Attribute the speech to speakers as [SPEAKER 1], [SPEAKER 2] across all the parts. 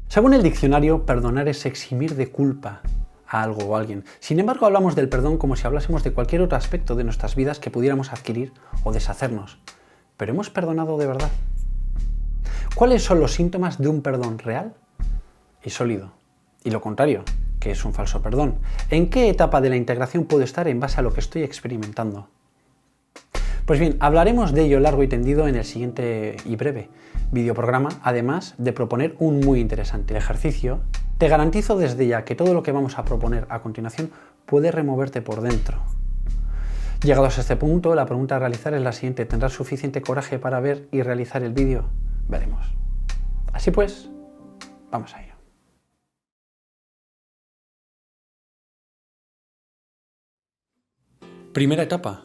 [SPEAKER 1] Según el diccionario, perdonar es eximir de culpa a algo o a alguien. Sin embargo, hablamos del perdón como si hablásemos de cualquier otro aspecto de nuestras vidas que pudiéramos adquirir o deshacernos. ¿Pero hemos perdonado de verdad? ¿Cuáles son los síntomas de un perdón real y sólido? Y lo contrario, que es un falso perdón. ¿En qué etapa de la integración puedo estar en base a lo que estoy experimentando? Pues bien, hablaremos de ello largo y tendido en el siguiente y breve videoprograma, además de proponer un muy interesante ejercicio. Te garantizo desde ya que todo lo que vamos a proponer a continuación puede removerte por dentro. Llegados a este punto, la pregunta a realizar es la siguiente: ¿tendrás suficiente coraje para ver y realizar el vídeo? Veremos. Así pues, vamos a ello. Primera etapa: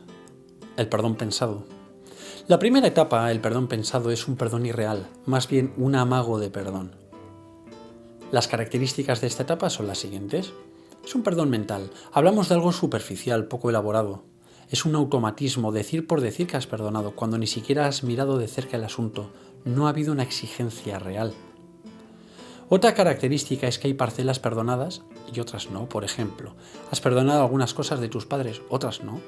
[SPEAKER 1] el perdón pensado. La primera etapa, el perdón pensado, es un perdón irreal, más bien un amago de perdón. Las características de esta etapa son las siguientes. Es un perdón mental. Hablamos de algo superficial, poco elaborado. Es un automatismo, decir por decir que has perdonado, cuando ni siquiera has mirado de cerca el asunto. No ha habido una exigencia real. Otra característica es que hay parcelas perdonadas y otras no. Por ejemplo, has perdonado algunas cosas de tus padres, otras no.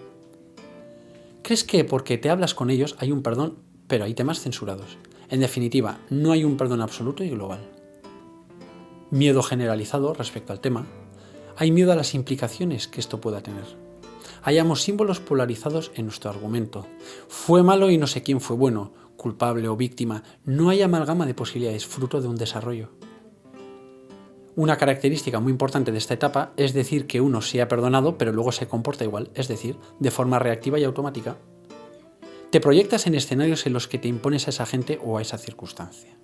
[SPEAKER 1] ¿Crees que porque te hablas con ellos hay un perdón, pero hay temas censurados? En definitiva, no hay un perdón absoluto y global. Miedo generalizado respecto al tema. Hay miedo a las implicaciones que esto pueda tener. Hallamos símbolos polarizados en nuestro argumento. Fue malo y no sé quién fue bueno, culpable o víctima. No hay amalgama de posibilidades, fruto de un desarrollo. Una característica muy importante de esta etapa es decir que uno sí ha perdonado, pero luego se comporta igual, es decir, de forma reactiva y automática. Te proyectas en escenarios en los que te impones a esa gente o a esa circunstancia.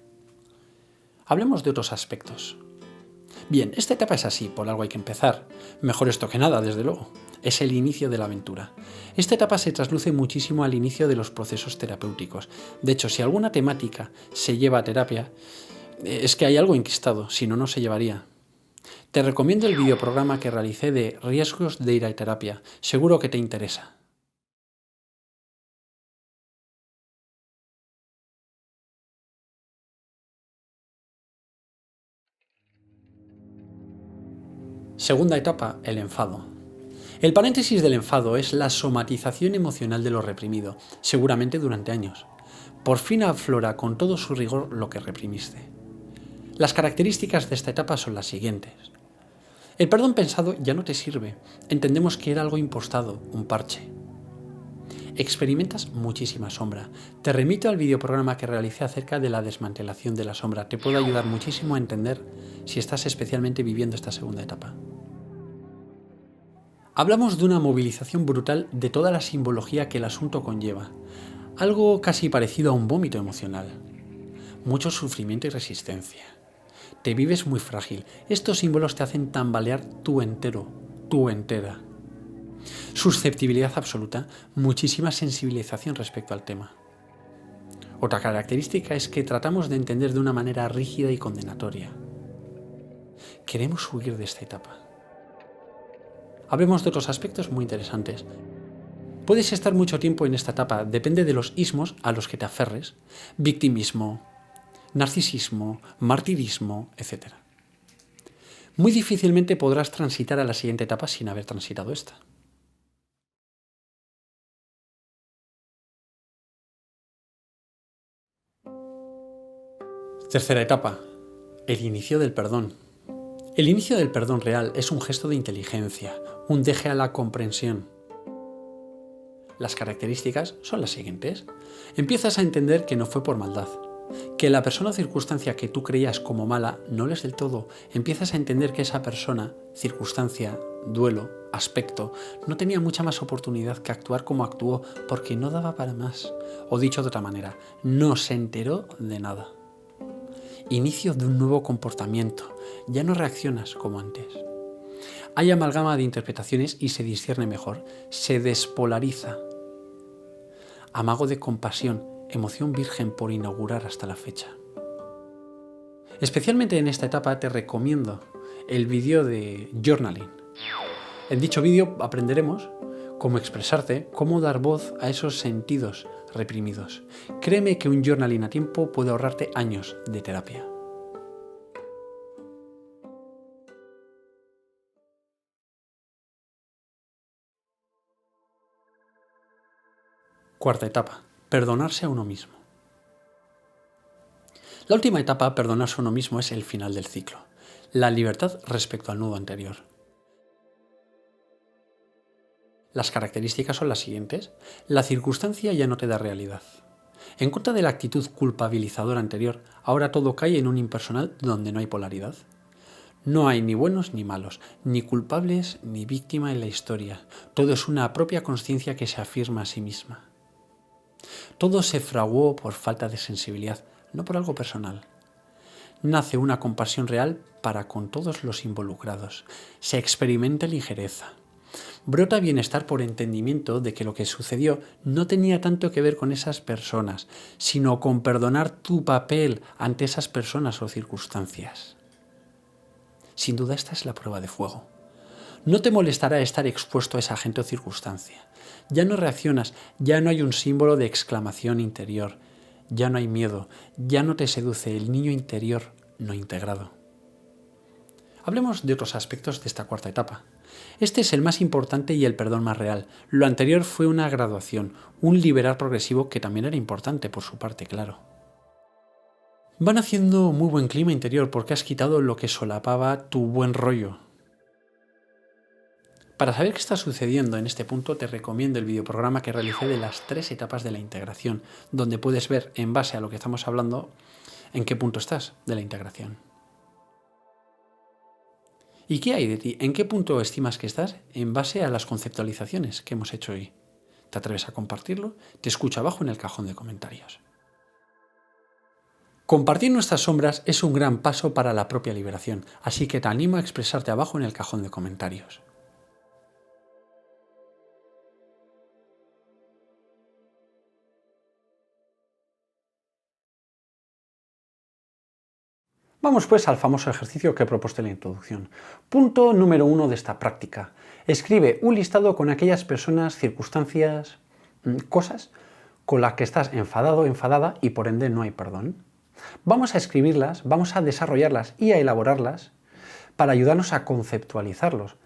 [SPEAKER 1] Hablemos de otros aspectos. Bien, esta etapa es así, por algo hay que empezar. Mejor esto que nada, desde luego. Es el inicio de la aventura. Esta etapa se trasluce muchísimo al inicio de los procesos terapéuticos. De hecho, si alguna temática se lleva a terapia, es que hay algo enquistado, si no, no se llevaría. Te recomiendo el videoprograma que realicé de riesgos de ir a terapia. Seguro que te interesa. Segunda etapa, el enfado. El paréntesis del enfado es la somatización emocional de lo reprimido, seguramente durante años. Por fin aflora con todo su rigor lo que reprimiste. Las características de esta etapa son las siguientes. El perdón pensado ya no te sirve. Entendemos que era algo impostado, un parche. Experimentas muchísima sombra. Te remito al videoprograma que realicé acerca de la desmantelación de la sombra. Te puede ayudar muchísimo a entender si estás especialmente viviendo esta segunda etapa. Hablamos de una movilización brutal de toda la simbología que el asunto conlleva. Algo casi parecido a un vómito emocional. Mucho sufrimiento y resistencia. Te vives muy frágil. Estos símbolos te hacen tambalear tú entero, tú entera. Susceptibilidad absoluta, muchísima sensibilización respecto al tema. Otra característica es que tratamos de entender de una manera rígida y condenatoria. Queremos huir de esta etapa. Hablemos de otros aspectos muy interesantes. Puedes estar mucho tiempo en esta etapa, depende de los ismos a los que te aferres. Victimismo, narcisismo, martirismo, etc. Muy difícilmente podrás transitar a la siguiente etapa sin haber transitado esta. Tercera etapa, el inicio del perdón. El inicio del perdón real es un gesto de inteligencia, un deje a la comprensión. Las características son las siguientes. Empiezas a entender que no fue por maldad, que la persona o circunstancia que tú creías como mala no lo es del todo. Empiezas a entender que esa persona, circunstancia, duelo, aspecto, no tenía mucha más oportunidad que actuar como actuó porque no daba para más. O dicho de otra manera, no se enteró de nada. Inicio de un nuevo comportamiento. Ya no reaccionas como antes. Hay amalgama de interpretaciones y se discierne mejor. Se despolariza. Amago de compasión, emoción virgen por inaugurar hasta la fecha. Especialmente en esta etapa te recomiendo el vídeo de journaling. En dicho vídeo aprenderemos cómo expresarte, cómo dar voz a esos sentidos reprimidos. Créeme que un journaling a tiempo puede ahorrarte años de terapia. Cuarta etapa, perdonarse a uno mismo. La última etapa, perdonarse a uno mismo, es el final del ciclo, la libertad respecto al nudo anterior. Las características son las siguientes. La circunstancia ya no te da realidad. En contra de la actitud culpabilizadora anterior, ahora todo cae en un impersonal donde no hay polaridad. No hay ni buenos ni malos, ni culpables ni víctima en la historia. Todo es una propia consciencia que se afirma a sí misma. Todo se fraguó por falta de sensibilidad, no por algo personal. Nace una compasión real para con todos los involucrados. Se experimenta ligereza. Brota bienestar por entendimiento de que lo que sucedió no tenía tanto que ver con esas personas, sino con perdonar tu papel ante esas personas o circunstancias. Sin duda esta es la prueba de fuego. No te molestará estar expuesto a esa gente o circunstancia. Ya no reaccionas, ya no hay un símbolo de exclamación interior, ya no hay miedo, ya no te seduce el niño interior no integrado. Hablemos de otros aspectos de esta cuarta etapa. Este es el más importante y el perdón más real. Lo anterior fue una graduación, un liberar progresivo que también era importante por su parte, claro. Van haciendo muy buen clima interior porque has quitado lo que solapaba tu buen rollo. Para saber qué está sucediendo en este punto te recomiendo el videoprograma que realicé de las 3 etapas de la integración, donde puedes ver, en base a lo que estamos hablando, en qué punto estás de la integración. ¿Y qué hay de ti? ¿En qué punto estimas que estás en base a las conceptualizaciones que hemos hecho hoy? ¿Te atreves a compartirlo? Te escucho abajo en el cajón de comentarios. Compartir nuestras sombras es un gran paso para la propia liberación, así que te animo a expresarte abajo en el cajón de comentarios. Vamos pues al famoso ejercicio que he propuesto en la introducción. Punto número 1 de esta práctica. Escribe un listado con aquellas personas, circunstancias, cosas con las que estás enfadado o enfadada y por ende no hay perdón. Vamos a escribirlas, vamos a desarrollarlas y a elaborarlas para ayudarnos a conceptualizarlos,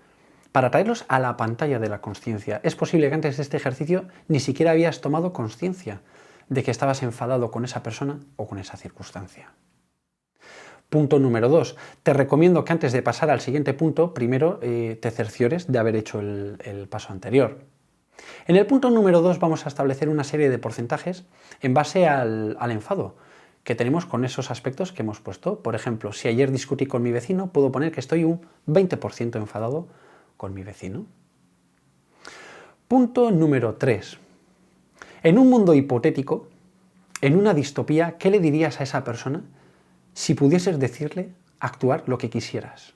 [SPEAKER 1] para traerlos a la pantalla de la consciencia. Es posible que antes de este ejercicio ni siquiera habías tomado consciencia de que estabas enfadado con esa persona o con esa circunstancia. Punto número 2. Te recomiendo que antes de pasar al siguiente punto, primero te cerciores de haber hecho el paso anterior. En el punto número 2 vamos a establecer una serie de porcentajes en base al enfado que tenemos con esos aspectos que hemos puesto. Por ejemplo, si ayer discutí con mi vecino, puedo poner que estoy un 20% enfadado con mi vecino. Punto número 3. En un mundo hipotético, en una distopía, ¿qué le dirías a esa persona si pudieses decirle actuar lo que quisieras?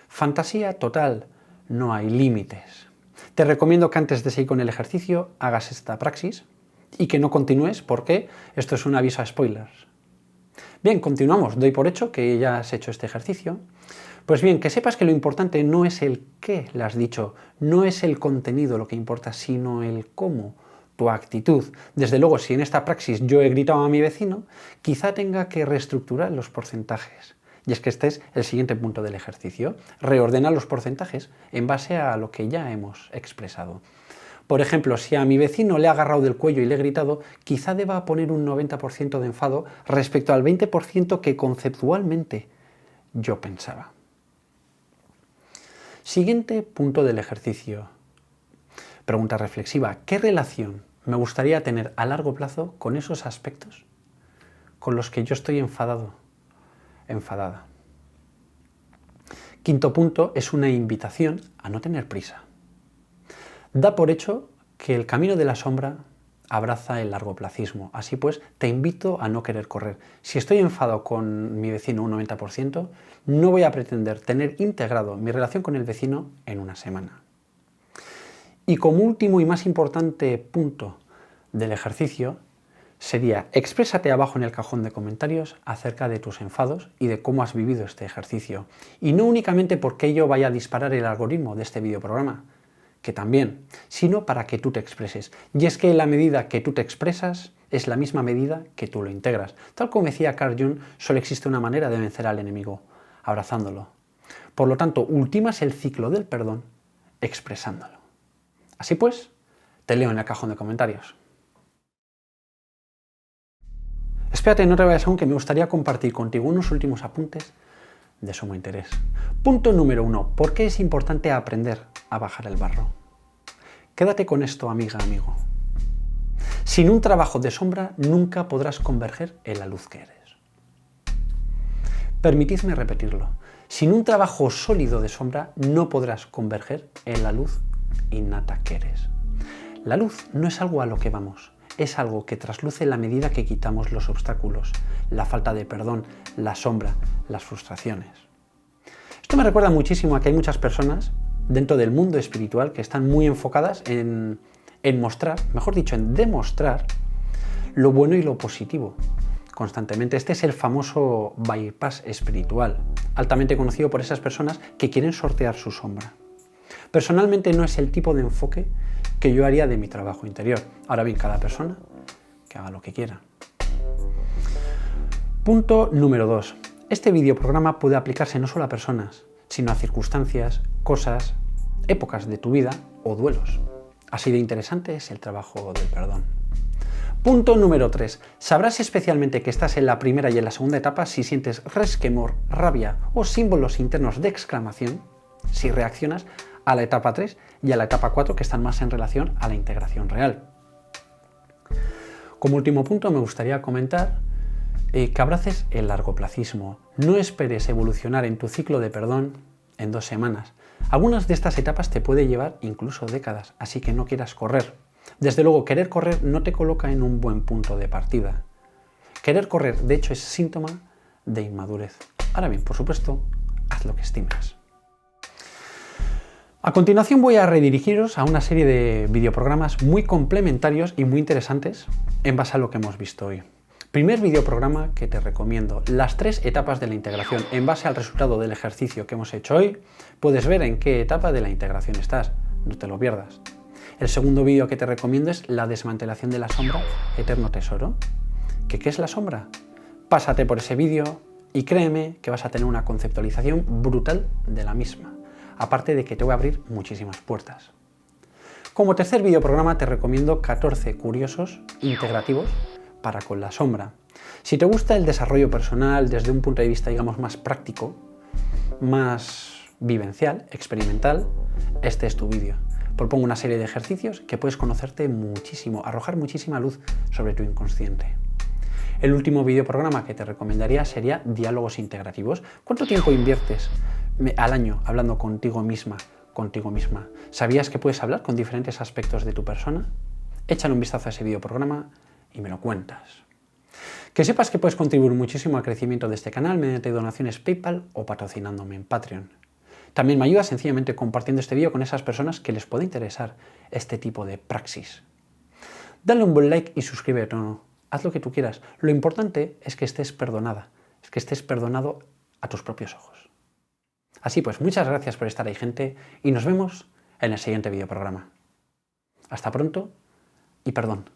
[SPEAKER 1] Fantasía total, no hay límites. Te recomiendo que antes de seguir con el ejercicio hagas esta praxis y que no continúes porque esto es un aviso a spoilers. Bien, continuamos. Doy por hecho que ya has hecho este ejercicio. Pues bien, que sepas que lo importante no es el qué le has dicho, no es el contenido lo que importa, sino el cómo, tu actitud. Desde luego, si en esta praxis yo he gritado a mi vecino, quizá tenga que reestructurar los porcentajes. Y es que este es el siguiente punto del ejercicio. Reordena los porcentajes en base a lo que ya hemos expresado. Por ejemplo, si a mi vecino le he agarrado del cuello y le he gritado, quizá deba poner un 90% de enfado respecto al 20% que conceptualmente yo pensaba. Siguiente punto del ejercicio. Pregunta reflexiva. ¿Qué relación me gustaría tener a largo plazo con esos aspectos con los que yo estoy enfadado, enfadada? Quinto punto es una invitación a no tener prisa. Da por hecho que el camino de la sombra abraza el largoplacismo. Así pues, te invito a no querer correr. Si estoy enfadado con mi vecino un 90%, no voy a pretender tener integrado mi relación con el vecino en una semana. Y como último y más importante punto del ejercicio sería exprésate abajo en el cajón de comentarios acerca de tus enfados y de cómo has vivido este ejercicio. Y no únicamente porque ello vaya a disparar el algoritmo de este videoprograma, que también, sino para que tú te expreses. Y es que la medida que tú te expresas es la misma medida que tú lo integras. Tal como decía Carl Jung, solo existe una manera de vencer al enemigo, abrazándolo. Por lo tanto, ultimas el ciclo del perdón expresándolo. Así pues, te leo en el cajón de comentarios. Espérate, no te vayas aún, que me gustaría compartir contigo unos últimos apuntes de sumo interés. Punto número 1. ¿Por qué es importante aprender a bajar el barro? Quédate con esto, amiga, amigo. Sin un trabajo de sombra nunca podrás converger en la luz que eres. Permitidme repetirlo. Sin un trabajo sólido de sombra no podrás converger en la luz innata que eres. La luz no es algo a lo que vamos, es algo que trasluce en la medida que quitamos los obstáculos, la falta de perdón, la sombra, las frustraciones. Esto me recuerda muchísimo a que hay muchas personas dentro del mundo espiritual que están muy enfocadas en mostrar, mejor dicho, en demostrar lo bueno y lo positivo constantemente. Este es el famoso bypass espiritual, altamente conocido por esas personas que quieren sortear su sombra. Personalmente no es el tipo de enfoque que yo haría de mi trabajo interior. Ahora bien, cada persona que haga lo que quiera. Punto número 2. Este videoprograma puede aplicarse no solo a personas, sino a circunstancias, cosas, épocas de tu vida o duelos. Así de interesante es el trabajo del perdón. Punto número 3. Sabrás especialmente que estás en la primera y en la segunda etapa si sientes resquemor, rabia o símbolos internos de exclamación, si reaccionas a la etapa 3 y a la etapa 4, que están más en relación a la integración real. Como último punto, me gustaría comentar que abraces el largoplacismo. No esperes evolucionar en tu ciclo de perdón en 2 semanas. Algunas de estas etapas te puede llevar incluso décadas, así que no quieras correr. Desde luego, querer correr no te coloca en un buen punto de partida. Querer correr, de hecho, es síntoma de inmadurez. Ahora bien, por supuesto, haz lo que estimes. A continuación voy a redirigiros a una serie de videoprogramas muy complementarios y muy interesantes en base a lo que hemos visto hoy. Primer videoprograma que te recomiendo, las 3 etapas de la integración. En base al resultado del ejercicio que hemos hecho hoy, puedes ver en qué etapa de la integración estás. No te lo pierdas. El segundo vídeo que te recomiendo es la desmantelación de la sombra, eterno tesoro. ¿Qué es la sombra? Pásate por ese vídeo y créeme que vas a tener una conceptualización brutal de la misma. Aparte de que te voy a abrir muchísimas puertas. Como tercer videoprograma te recomiendo 14 curiosos integrativos para con la sombra. Si te gusta el desarrollo personal desde un punto de vista, digamos, más práctico, más vivencial, experimental, este es tu vídeo. Propongo una serie de ejercicios que puedes conocerte muchísimo, arrojar muchísima luz sobre tu inconsciente. El último videoprograma que te recomendaría sería diálogos integrativos. ¿Cuánto tiempo inviertes al año hablando contigo misma, contigo misma? ¿Sabías que puedes hablar con diferentes aspectos de tu persona? Échale un vistazo a ese videoprograma y me lo cuentas. Que sepas que puedes contribuir muchísimo al crecimiento de este canal mediante donaciones PayPal o patrocinándome en Patreon. También me ayudas sencillamente compartiendo este vídeo con esas personas que les puede interesar este tipo de praxis. Dale un buen like y suscríbete o no. Haz lo que tú quieras. Lo importante es que estés perdonada, es que estés perdonado a tus propios ojos. Así pues, muchas gracias por estar ahí, gente, y nos vemos en el siguiente videoprograma. Hasta pronto y perdón.